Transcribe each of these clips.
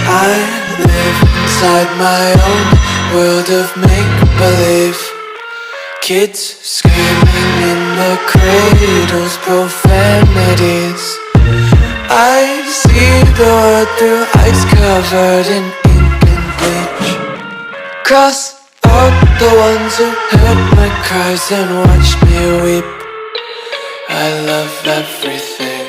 I live inside my own world of make-believe. Kids screaming in their cradles, profanities. I see the world through ice covered in ink and bleach. Cross out the ones who heard my cries and watched me weep. I love everything.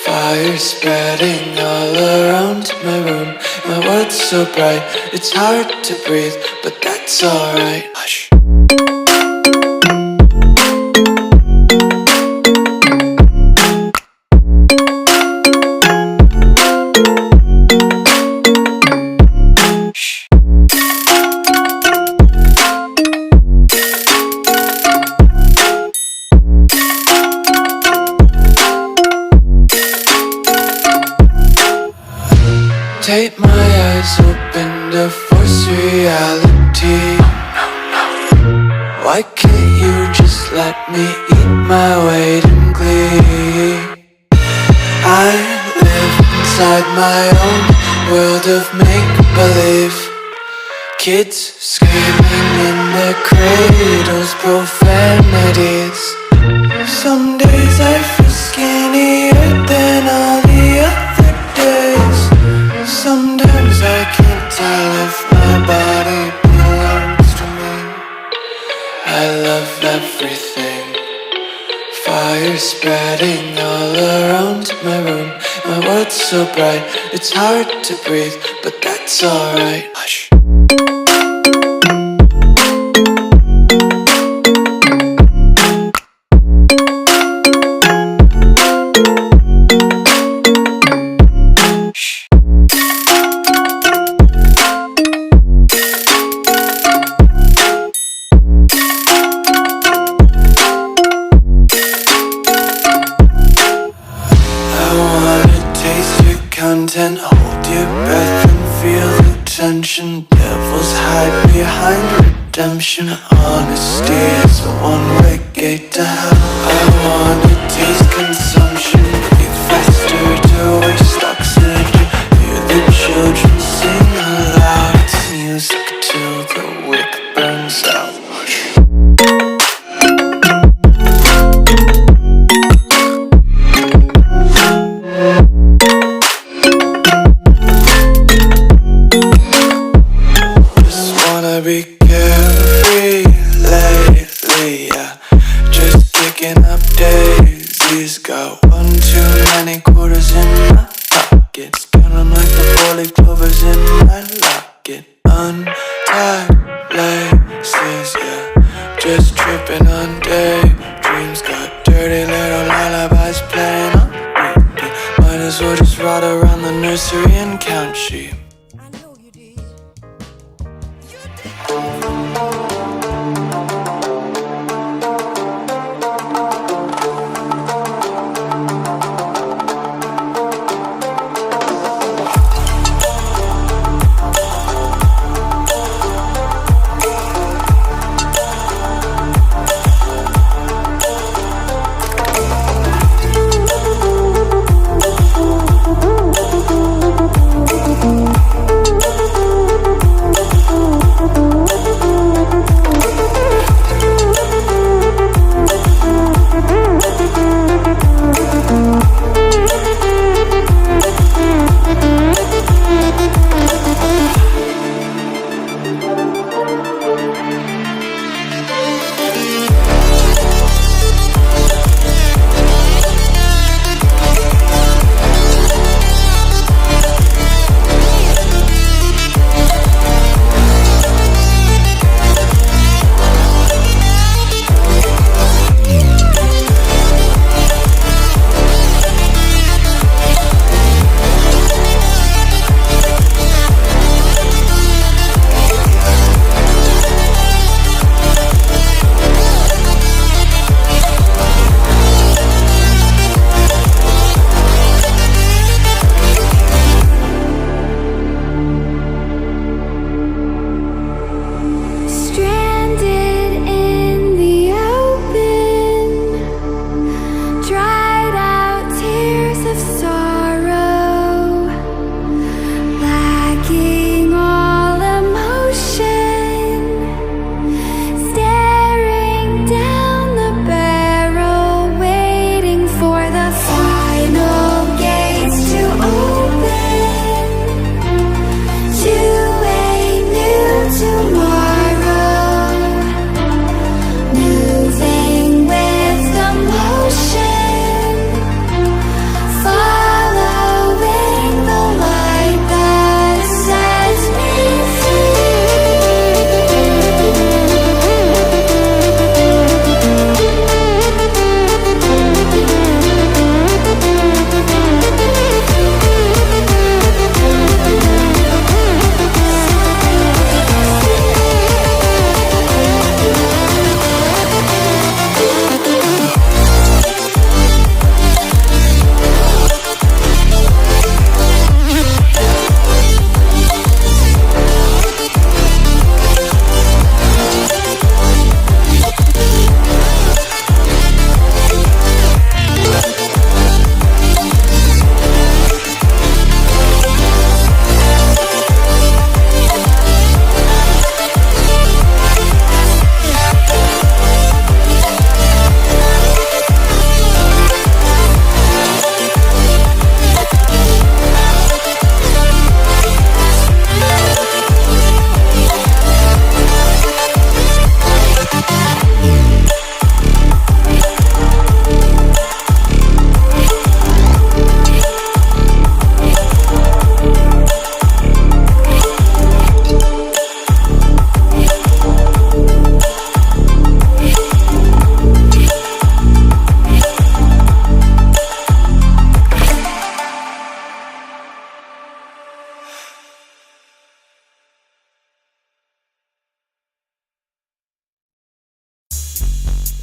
Fire spreading all around my room. My world's so bright, it's hard to breathe, but that's alright. Hush. Tape my eyes open to force reality. Why can't you just let me eat my weight in glee? I live inside my own world of make-believe. Kids screaming in their cradles, profanities. Some days I feel skinnier than all the other days. Sometimes I can't tell if my body belongs to me. I love everything. Fire spreading all around my room. My world's so bright, it's hard to breathe, but that's alright. Hush. Content, hold your breath and feel the tension. Devils hide behind redemption. Honesty is a one-way gate to hell. I wanna taste consumption. Breathe faster to waste oxygen. Hear the children sing aloud. It's music till the wick burns out. Be carefree lately, yeah. Just kicking up daisies. Got one too many quarters in my pockets. Counting like the 4-leaf clovers in my locket. Untied laces, yeah. Just tripping on daydreams. Got dirty little lullabies playing on repeat. Might as well just ride around the nursery and count sheep.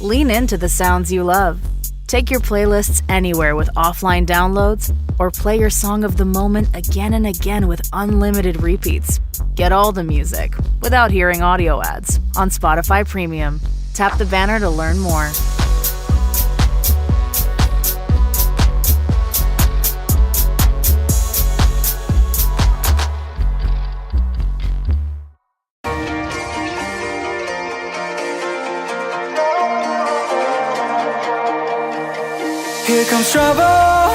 Lean into the sounds you love. Take your playlists anywhere with offline downloads, or play your song of the moment again and again with unlimited repeats. Get all the music without hearing audio ads on Spotify Premium. Tap the banner to learn more. Here comes trouble,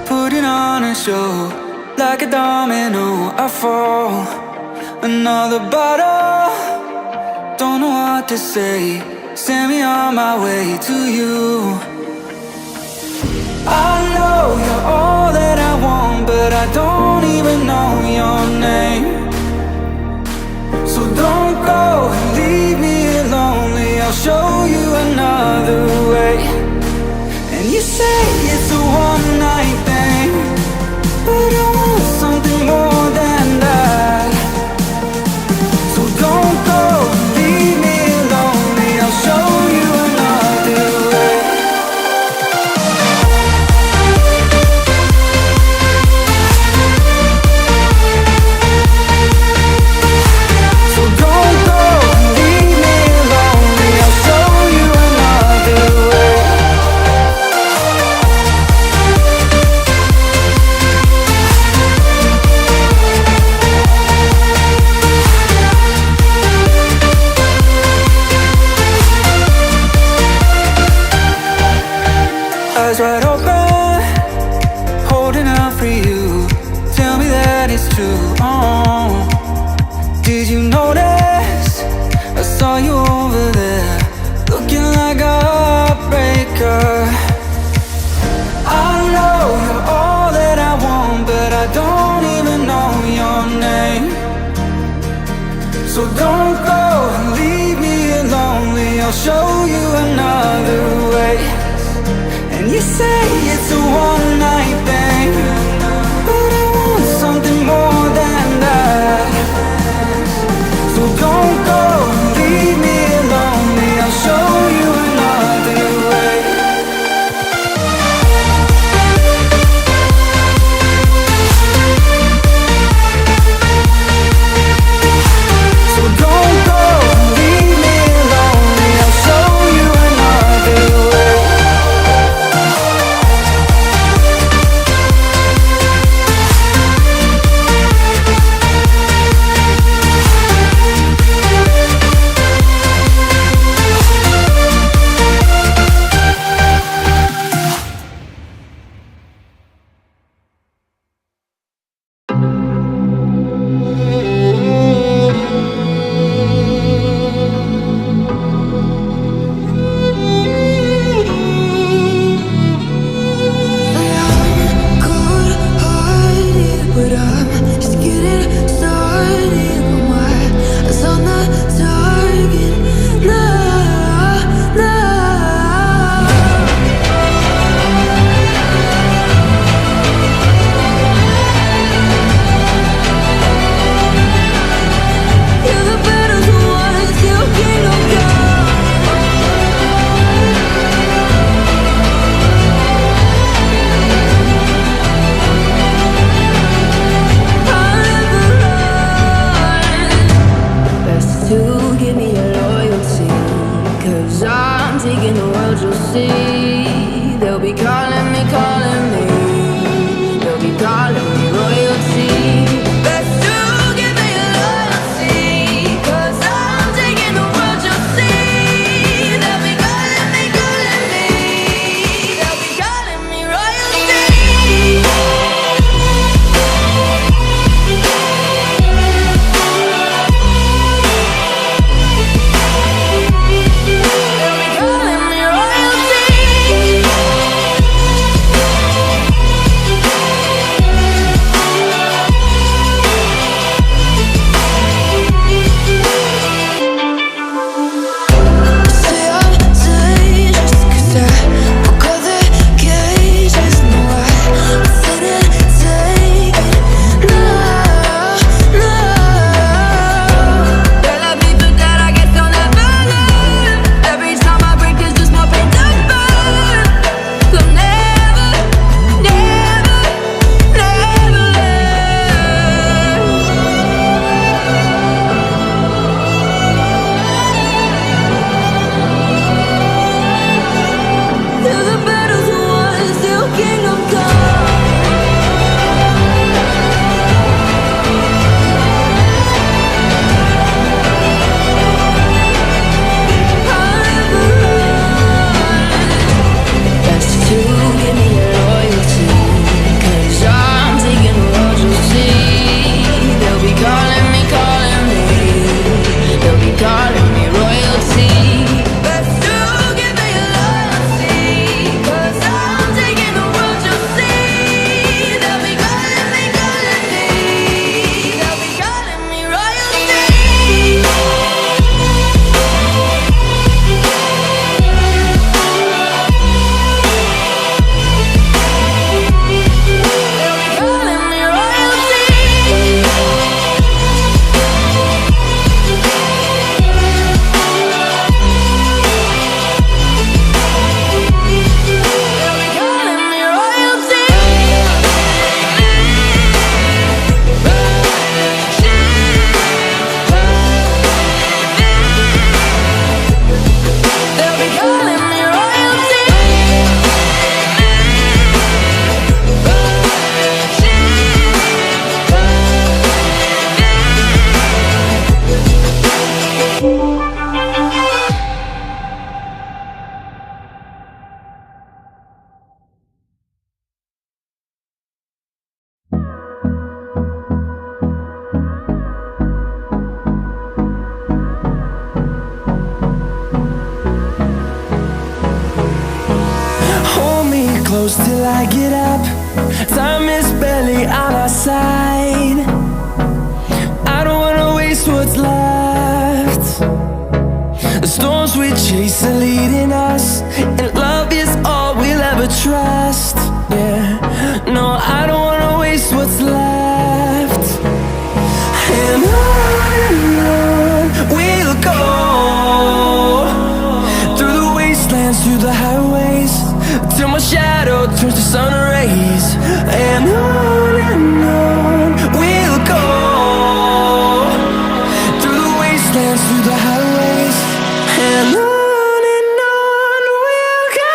putting on a show. Like a domino, I fall. Another bottle, don't know what to say. Send me on my way to you. I know you're all that I want, but I don't even know your name. So don't go and leave me lonely. I'll show you another way. And you say it's a one-night thing, but I want something more than that. So don't go and leave me lonely. I'll show you another way. So don't go and leave me lonely. I'll show you another way. Eyes wide open, holding out for you. Tell me that it's true. Oh, did you notice? I saw you over there, looking like a heartbreaker. I know you're all that I want, but I don't even know your name. So don't go and leave me lonely. I'll show you another way. And you say it's a one-night thing, but I want something more than that. So don't go and leave me lonely. I'll show you another way. So don't go and leave me lonely. I'll show close till I get up. Time is barely on our side. I don't wanna waste what's left. The storms we chase are leading us, and love is all we'll ever trust. Yeah, no, I don't wanna waste what's left. And on we'll go, through the wastelands, through the highways, till my shadow turns to sun rays. And on we'll go, through the wastelands, through the highways, and on we'll go.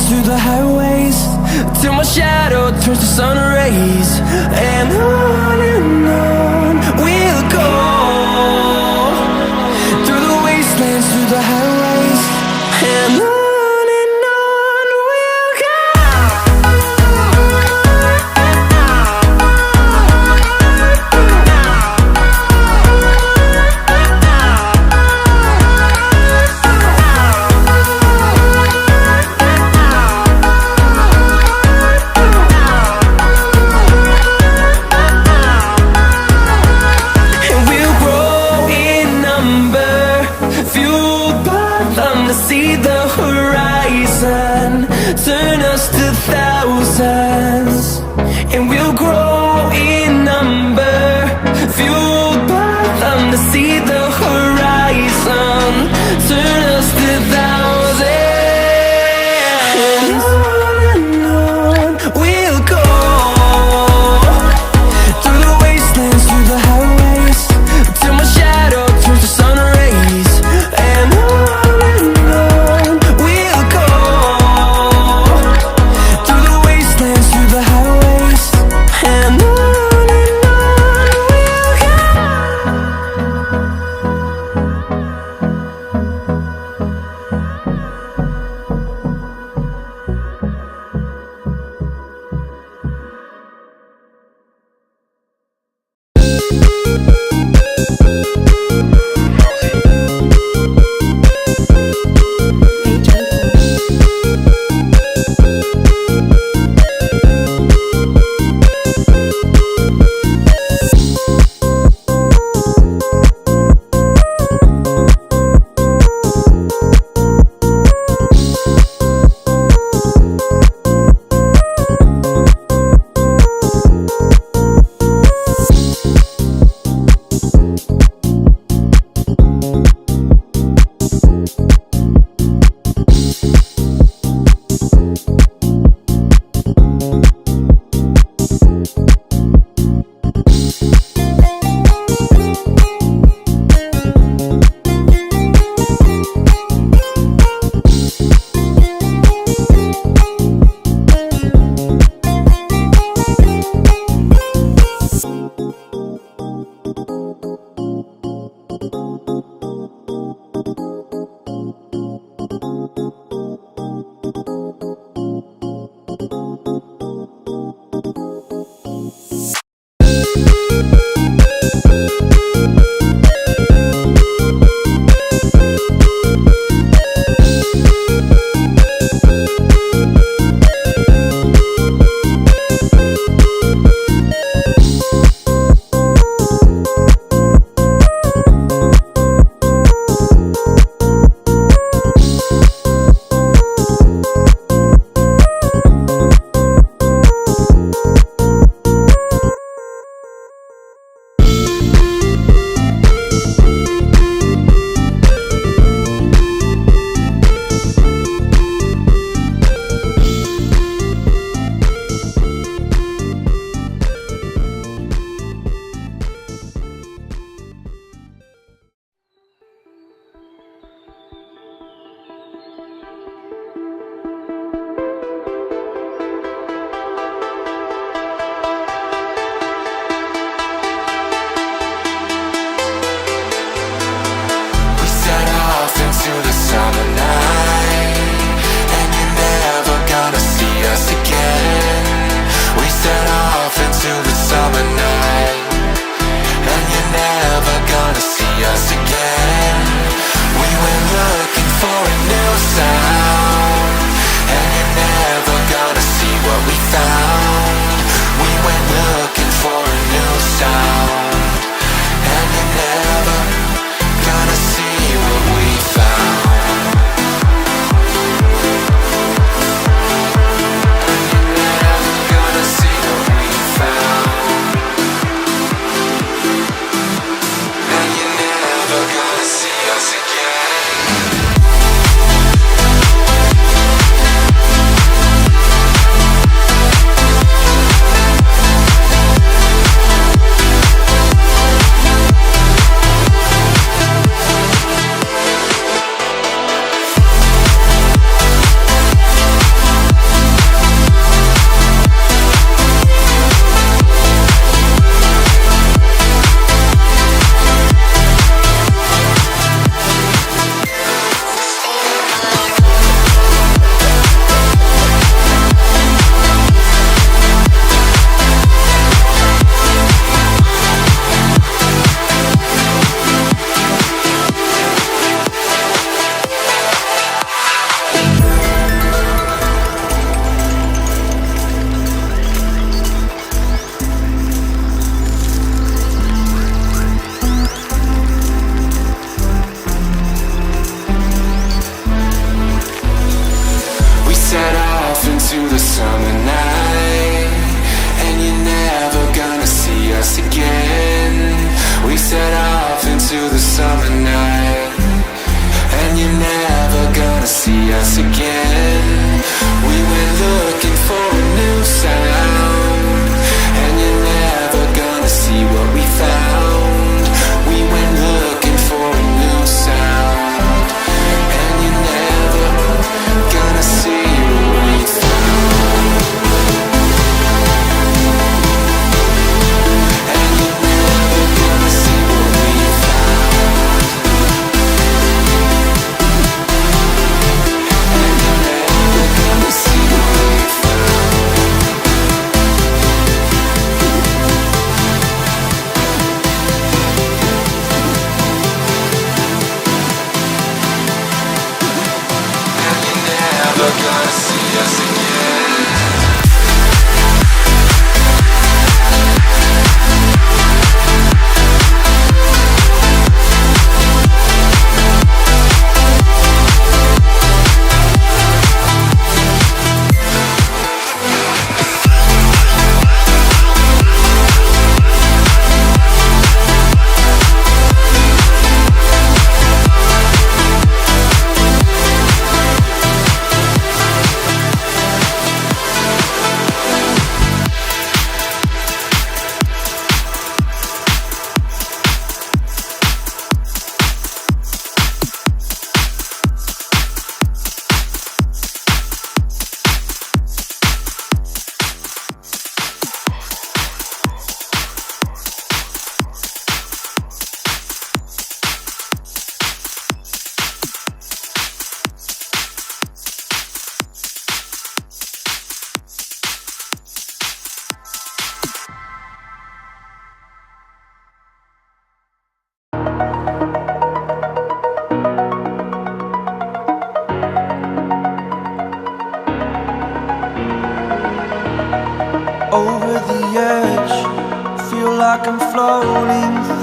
Through the highways, till my shadow turns to sun rays. And on we'll go, through the wastelands, through the highways, and on we'll go. See the horizon turn us to thousands, and we'll grow in number, fueled by them to see the horizon turn us to thousands. And on we'll go, through the wastelands, through the highways, till my shadow turns to sun rays. And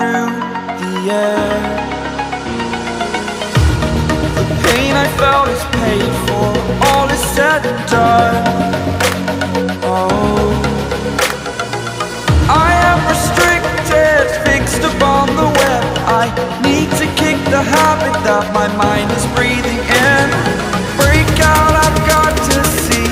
through the air. The pain I felt is paid for, all is said and done. Oh, I am restricted, fixed upon the web. I need to kick the habit that my mind is breathing in. Break out, I've got to see.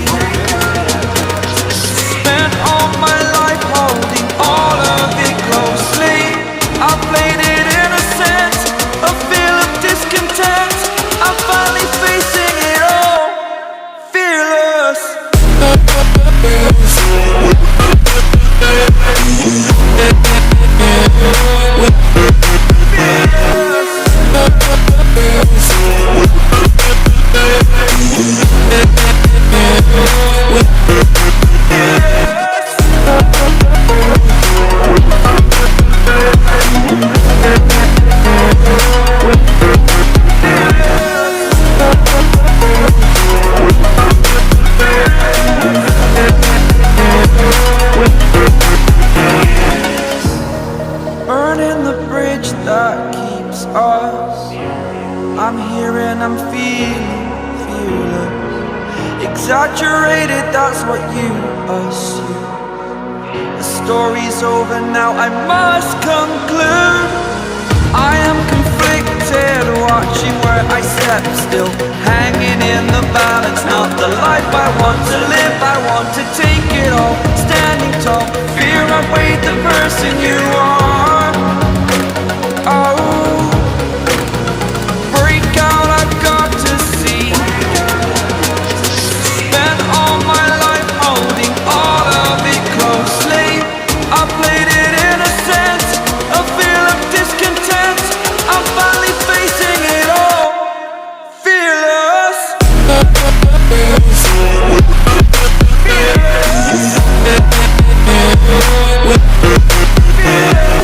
Spent all my life holding all of it closely. I played it innocent, a feel of discontent. I'm finally facing it all, fearless. Burning the bridge that keeps us. I'm here and I'm feeling fearless. Exaggerated, that's what you assume. The story's over now, I must conclude. I am conflicted, watching where I step still, hanging in the balance. Not the life I want to live, I want to take it all. Standing tall, fear outweighed the person you are. Oh, break out, I've got to see. Spent all my life holding all of it closely. I played it innocent, a feel of discontent. I'm finally facing it all, fearless. Fearless. Fearless.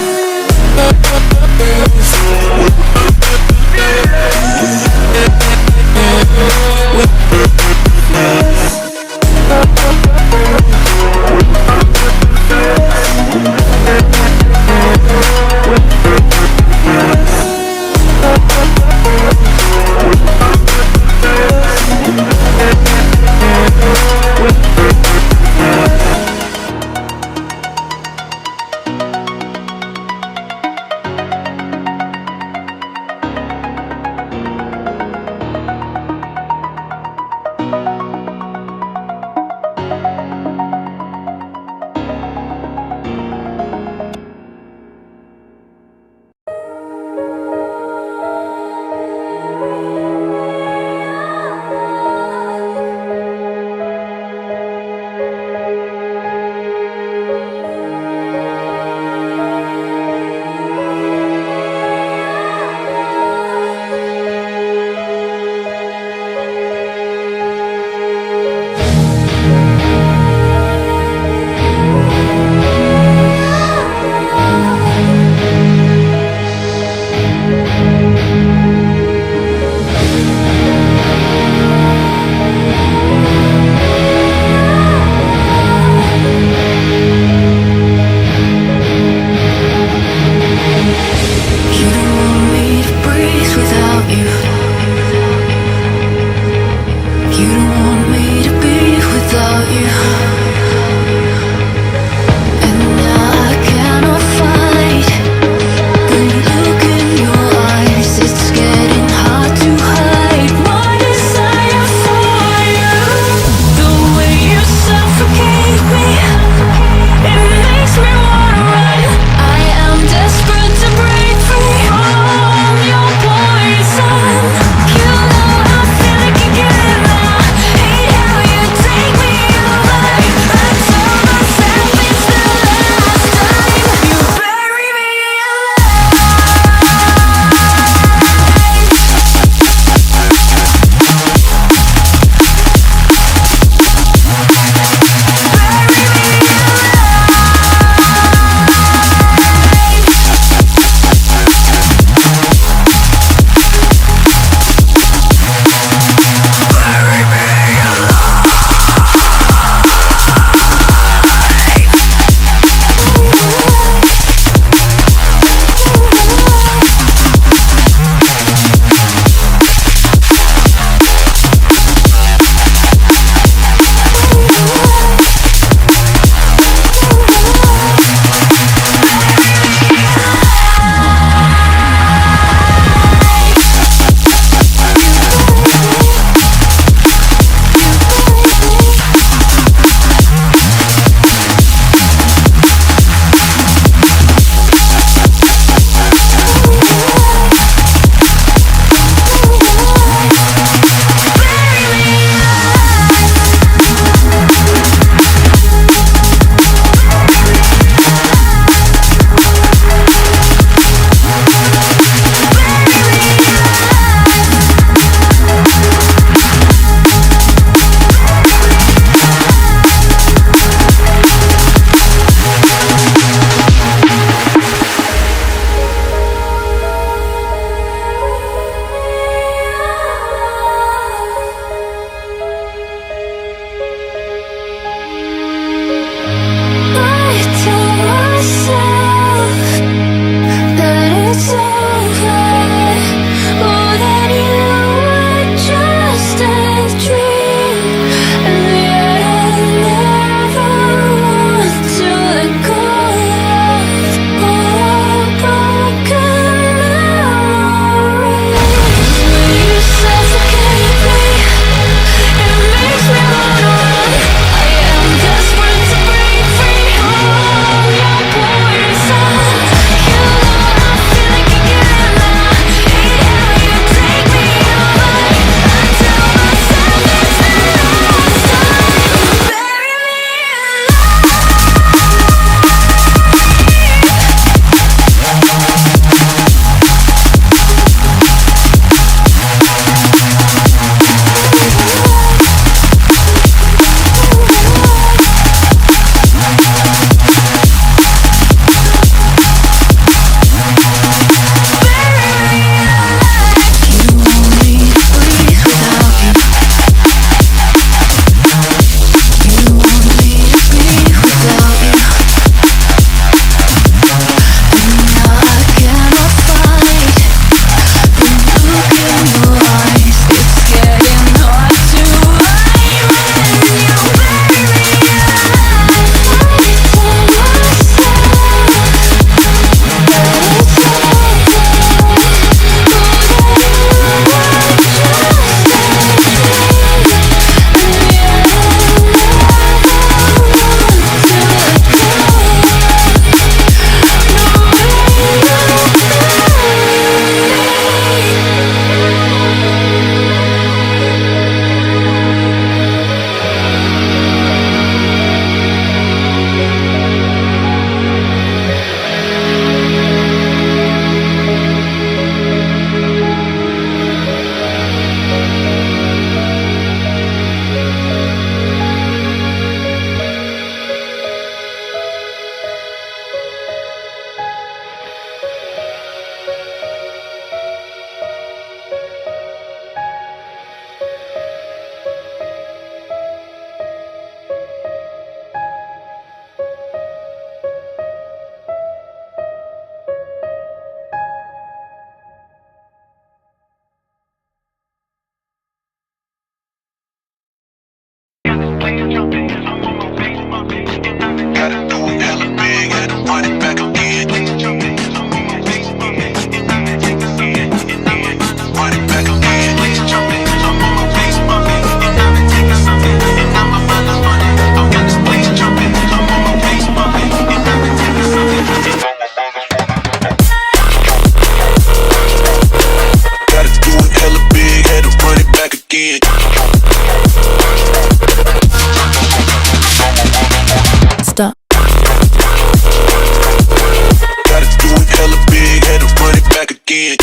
again.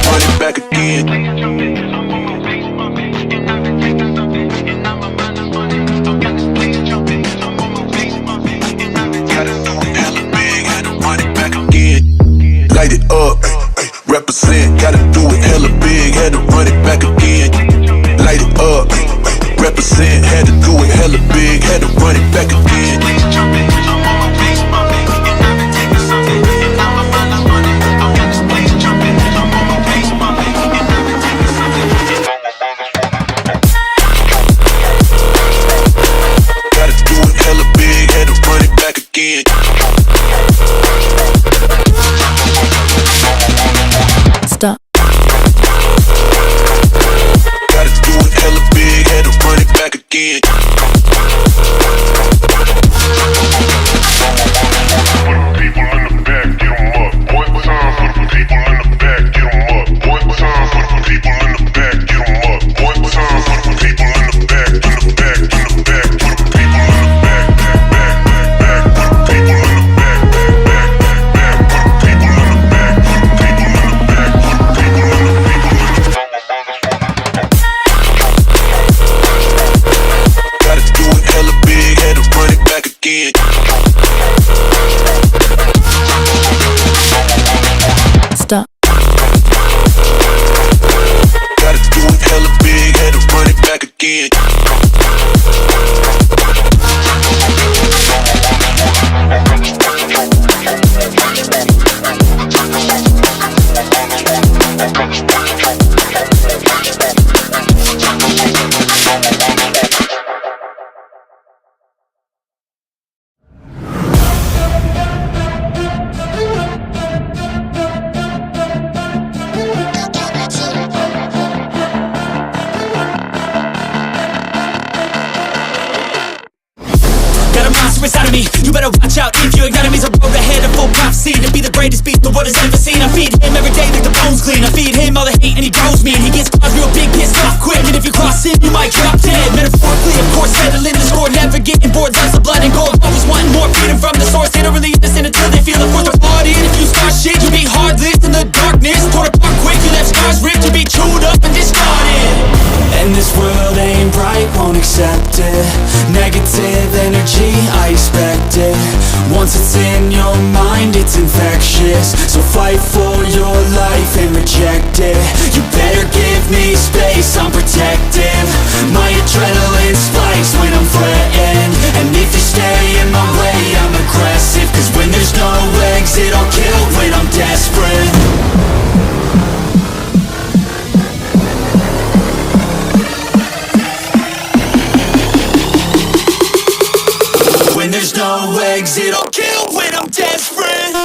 Run it back again. Light it up, represent, gotta do it hella big, had to run it back again. Light it up, represent, had to do it hella big, had to run it back again. Gotta do it hella big, had to run it back again. Stop. Gotta do it hella big, had to run it back again. People in the back, get 'em up. One time for the people in the back, get 'em up. One time for the people in the back, get 'em up. One time for the people in the back, in the back, in the back. For the people in the back, back, back, back. For the people in the back, back, back, back. For the people in the back, for the people in the back, for the people in the Gotta do it hella big, had to run it back again. Stop. Gotta do it hella big, had to run it back again. Got a monster inside of me, you better watch out. If your enemy's a road ahead of full prophecy to be the greatest beast the world has ever seen. I feed him every day like the bones clean. I feed him all the hate and he grows me. And he gets caught real big, pissed off quick. And if you cross him, you might drop dead. Metaphorically, of course, settling the score. Never getting bored, lots of blood and gore. Always wanting more, freedom from the source. They don't really understand until they feel the force of party. And if you start shit, you be heartless in the darkness. Torn apart quick, you left scars ripped. You be chewed up and discarded. And this world ain't right, won't accept it. Negative energy, I expect it. Once it's in your mind, it's infectious. So fight for your life and reject it. You better give me space, I'm protective. My adrenaline spikes when I'm threatened. And if you stay in my way, I'm aggressive. Cause when there's no exit, I'll kill when I'm desperate. When there's no exit, I'll kill when I'm desperate.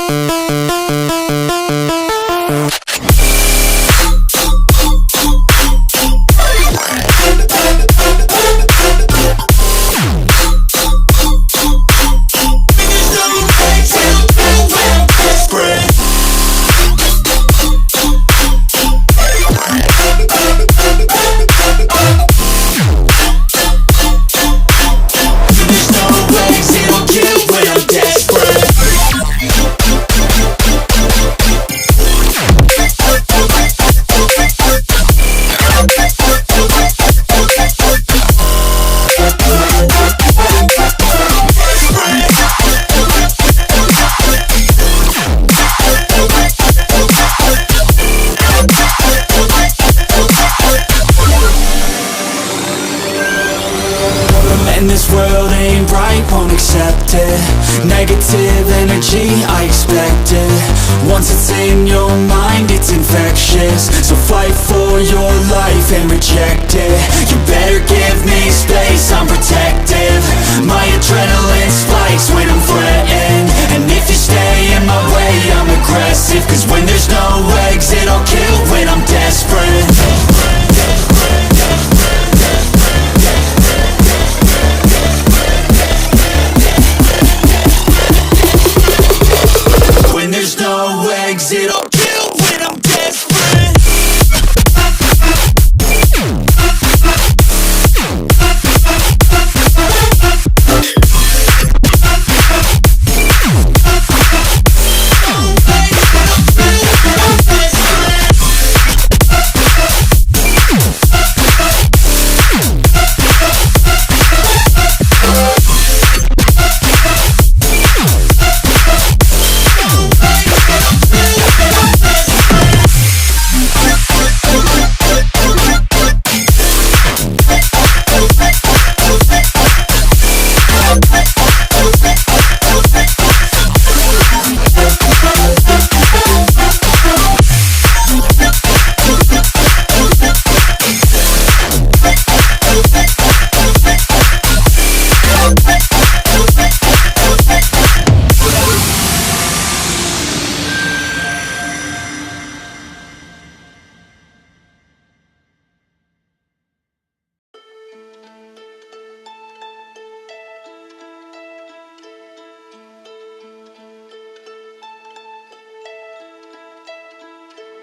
And this world ain't right, won't accept it. Negative energy, I expect it. Once it's in your mind, it's infectious. So fight for your life and reject it. You better give me space, I'm protective. My adrenaline spikes when I'm threatened. And if you stay in my way, I'm aggressive. Cause when there's no exit, I'll kill when I'm desperate. When there's no exit, I'll kill when I'm desperate.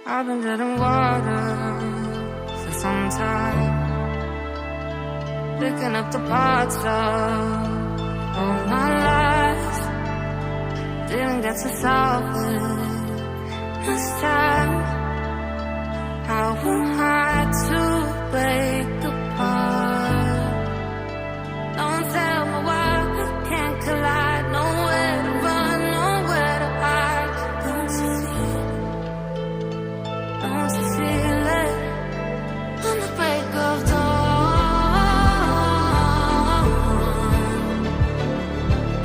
I've been treading water for some time, picking up the parts of my life. Didn't get to solve it this time. How am I to break apart? Don't tell me why we can't collide. Nowhere to run, nowhere to hide. Don't you feel it? On the break of dawn,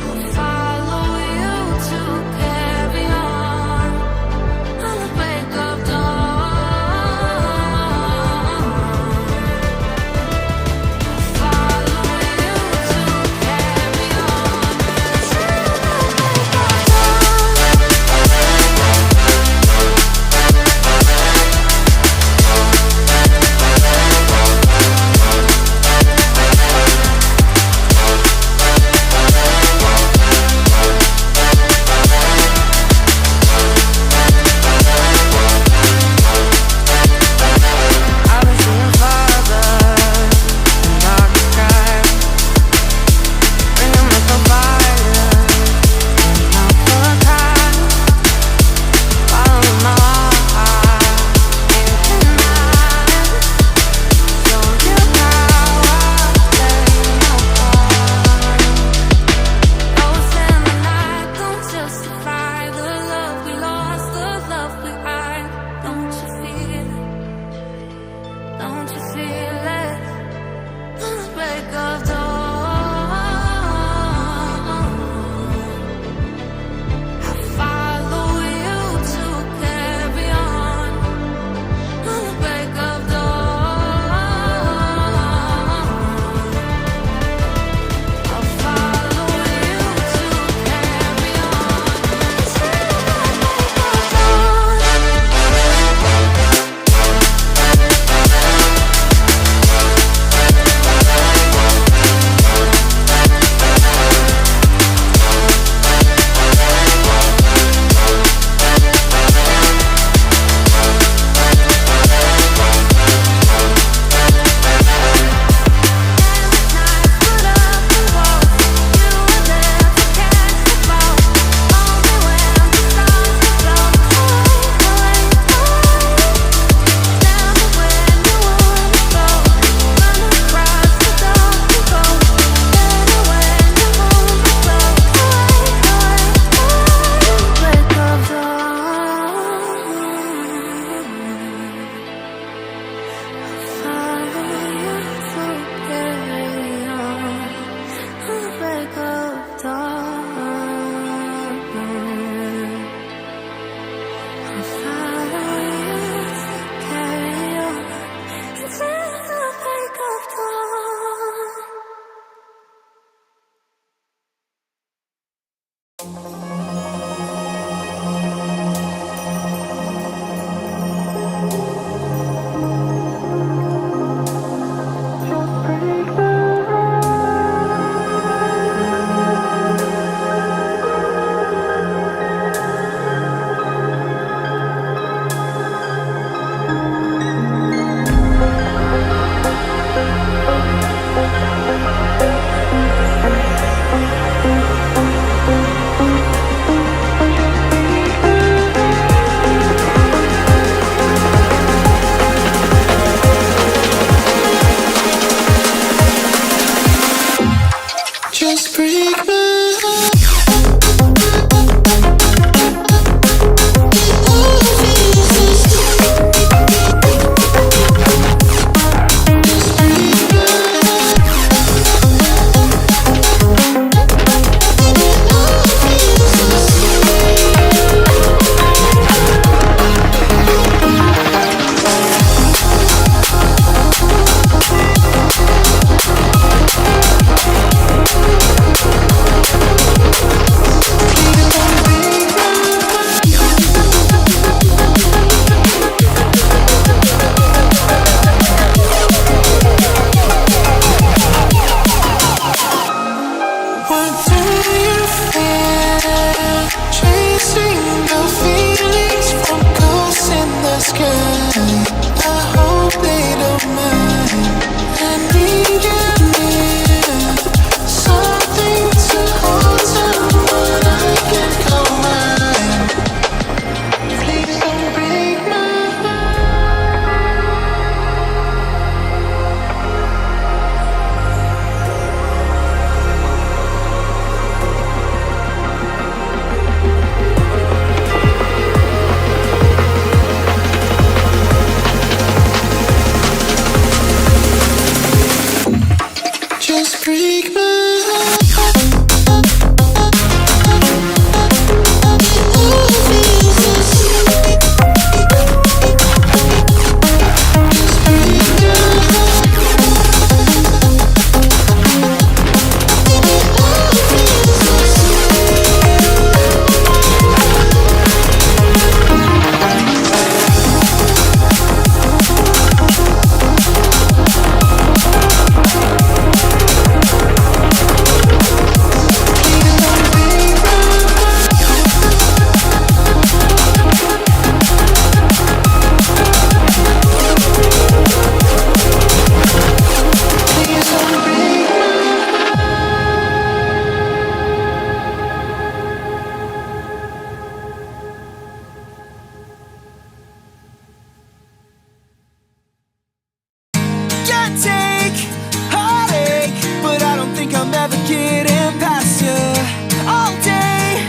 I'll follow you to carry on. On the break of sky. I hope they don't mind. I need you near, something to hold someone I can call mine. Please don't break my just break my heart. Can't take heartache, but I don't think I'm ever getting past you. All day,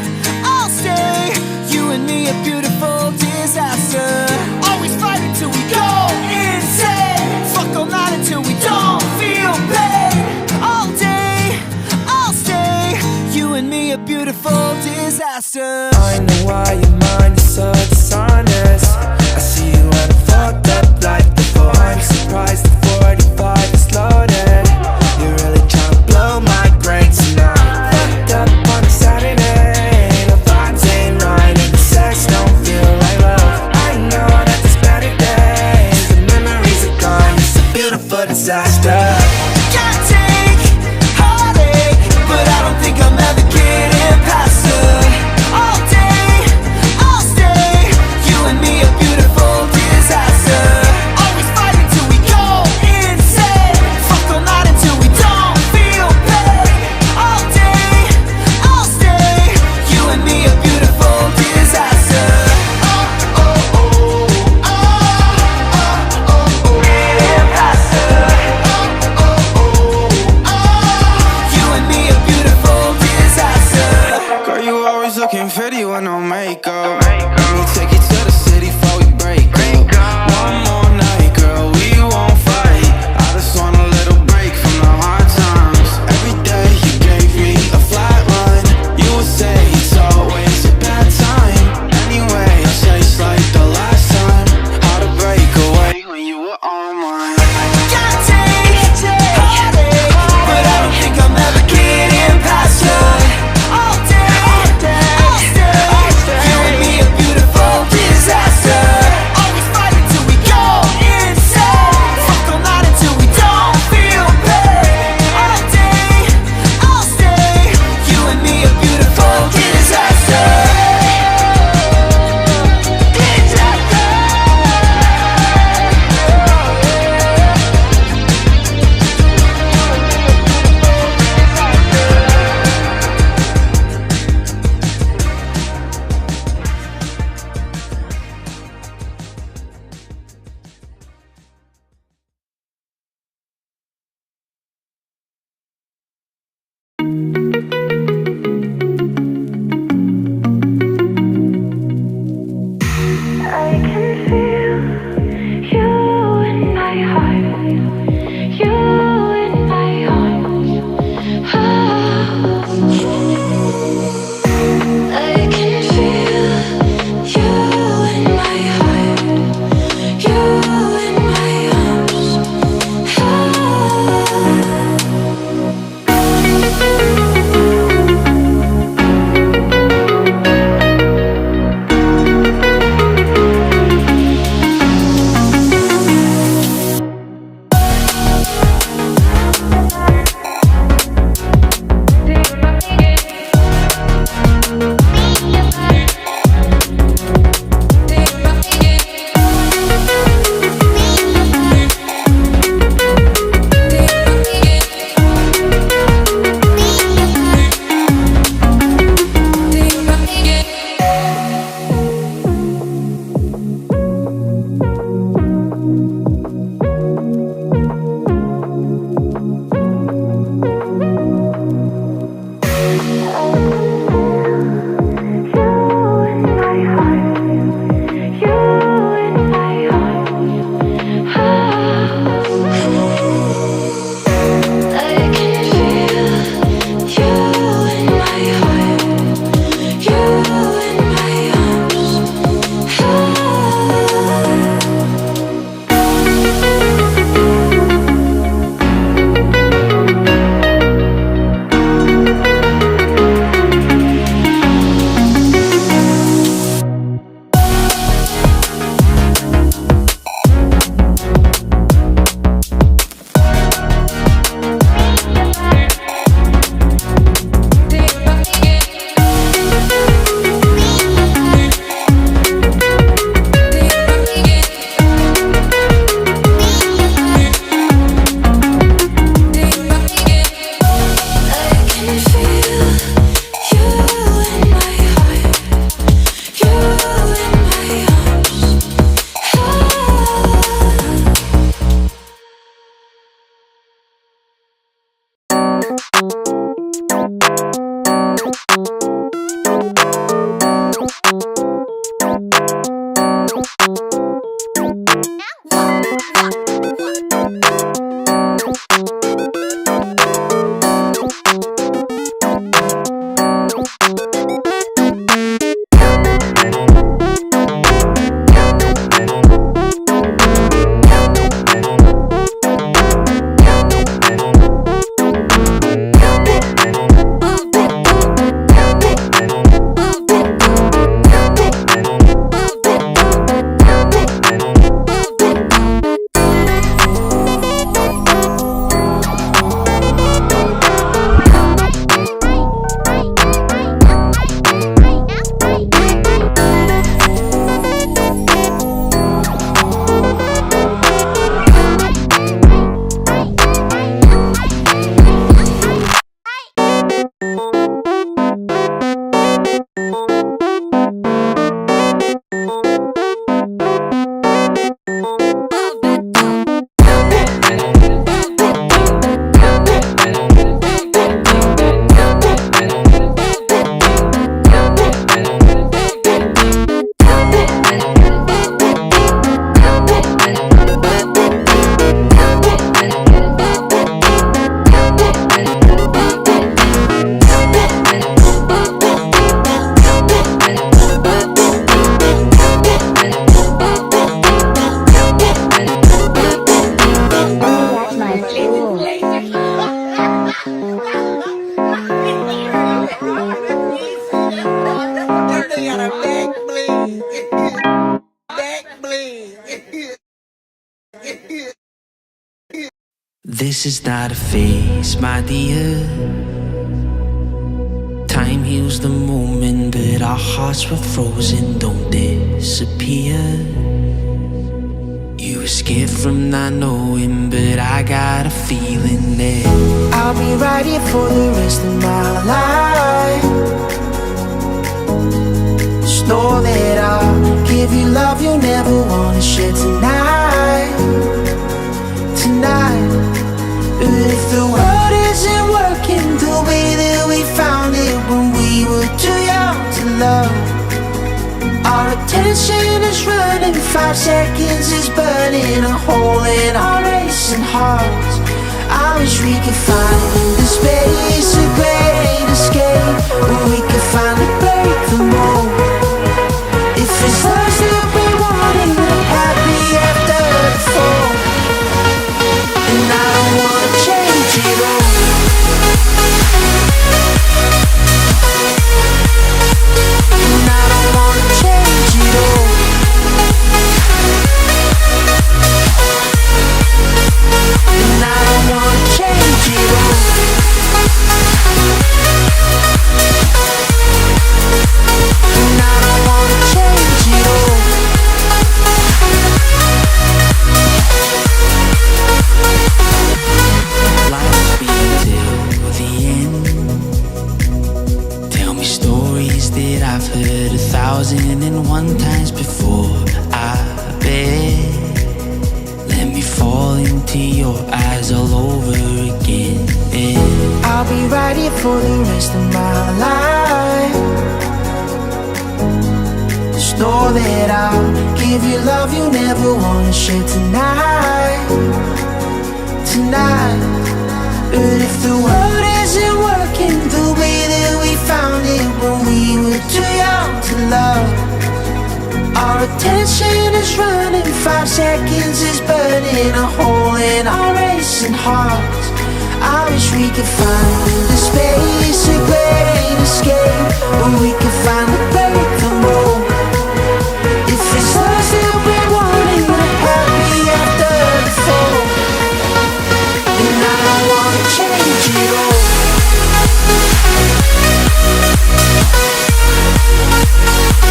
I'll stay, you and me a beautiful disaster. Always fighting till we go insane. Fuck all night until we don't feel pain. All day, I'll stay, you and me a beautiful disaster. I know why your mind is so dishonest. I see you and I'm fucked up like before. I'm surprised the 45 is loaded. You're really trying to blow my brain tonight. Fucked up on a Saturday, the vibes ain't right and the sex don't feel like love. I know that there's better days, the memories are gone. It's a beautiful disaster. Can't take heartache, but I don't think I'm ever getting past her. All This is not a phase, my dear. Time heals the moment, but our hearts were frozen, don't disappear. You were scared from not knowing, but I got a feeling that I'll be right here for the rest of my life. Just know that I'll give you love you'll never wanna share tonight. Tonight. But if the world isn't working the way that we found it when we were too young to love, our attention is running, 5 seconds is burning a hole in our racing hearts. I wish we could find the space, a great escape, where we could finally break the mold. If it's us that we want and we're happy after the fall, and I don't wanna change it all. And I don't wanna change it all. And I don't wanna change it all. And I don't wanna change it all. life's being till the end. Tell me stories that I've heard 1,001 times before. I bet. Let me fall into your eyes all over again. I'll be right here for the rest of my life. Just know that I'll give you love you never wanna share tonight. Tonight. But if the world isn't working the way that we found it when we were too young to love, our attention is running, 5 seconds is burning a hole in our racing hearts. I wish we could find the space, a great escape, where we could finally break the mold. If it's us that we want and we're happy after the fall, and I don't wanna change it all.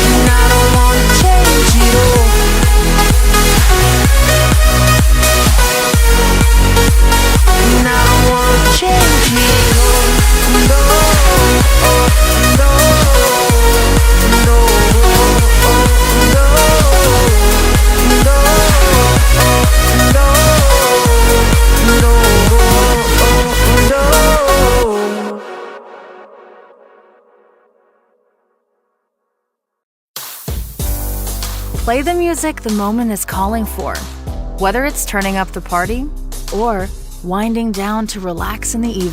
And I don't wanna change it all. And I don't wanna change it all. No, no, no, Play the music the moment is calling for, whether it's turning up the party or winding down to relax in the evening.